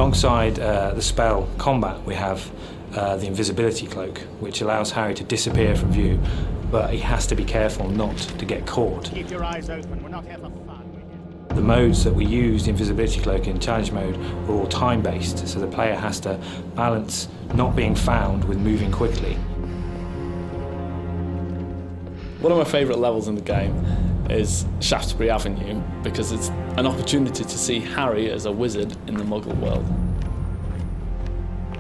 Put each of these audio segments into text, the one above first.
Alongside the spell combat, we have the invisibility cloak, which allows Harry to disappear from view, but he has to be careful not to get caught. Keep your eyes open, we're not here for fun. The modes that we used, the invisibility cloak in challenge mode, were all time-based, so the player has to balance not being found with moving quickly. One of my favourite levels in the game is Shaftesbury Avenue, because it's an opportunity to see Harry as a wizard in the Muggle world.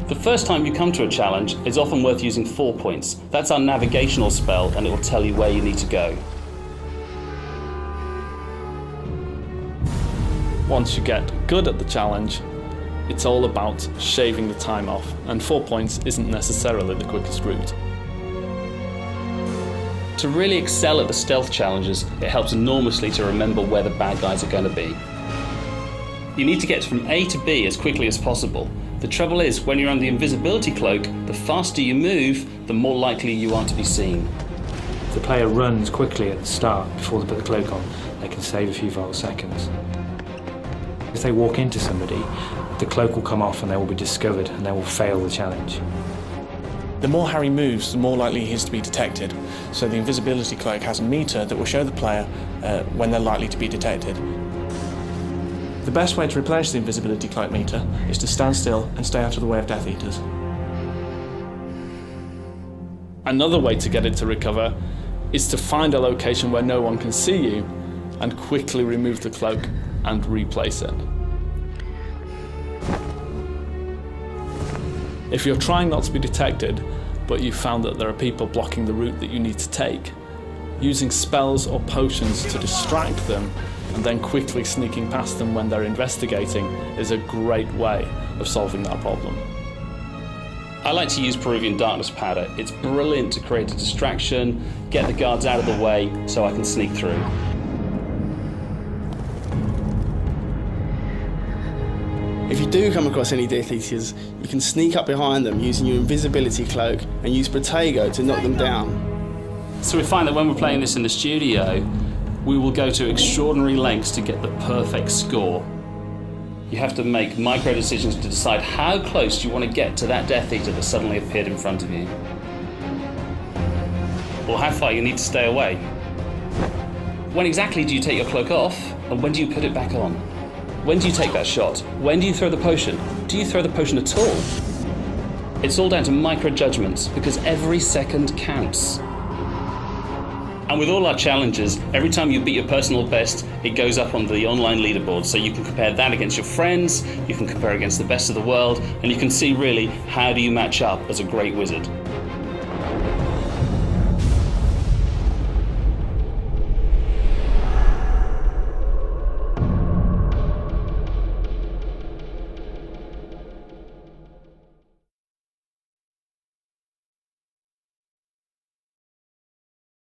The first time you come to a challenge, it's often worth using 4 points. That's our navigational spell, and it will tell you where you need to go. Once you get good at the challenge, it's all about shaving the time off, and 4 points isn't necessarily the quickest route. To really excel at the stealth challenges, it helps enormously to remember where the bad guys are going to be. You need to get from A to B as quickly as possible. The trouble is, when you're on the invisibility cloak, the faster you move, the more likely you are to be seen. If the player runs quickly at the start before they put the cloak on, they can save a few vital seconds. If they walk into somebody, the cloak will come off and they will be discovered and they will fail the challenge. The more Harry moves, the more likely he is to be detected. So the invisibility cloak has a meter that will show the player when they're likely to be detected. The best way to replenish the invisibility cloak meter is to stand still and stay out of the way of Death Eaters. Another way to get it to recover is to find a location where no one can see you and quickly remove the cloak and replace it. If you're trying not to be detected, but you found that there are people blocking the route that you need to take, using spells or potions to distract them and then quickly sneaking past them when they're investigating is a great way of solving that problem. I like to use Peruvian Darkness Powder. It's brilliant to create a distraction, get the guards out of the way so I can sneak through. If you do come across any Death Eaters, you can sneak up behind them using your invisibility cloak and use Protego to knock them down. So we find that when we're playing this in the studio, we will go to extraordinary lengths to get the perfect score. You have to make micro decisions to decide how close you want to get to that Death Eater that suddenly appeared in front of you. Or how far you need to stay away. When exactly do you take your cloak off, and when do you put it back on? When do you take that shot? When do you throw the potion? Do you throw the potion at all? It's all down to micro judgments, because every second counts. And with all our challenges, every time you beat your personal best, it goes up on the online leaderboard, so you can compare that against your friends, you can compare against the best of the world, and you can see really how do you match up as a great wizard.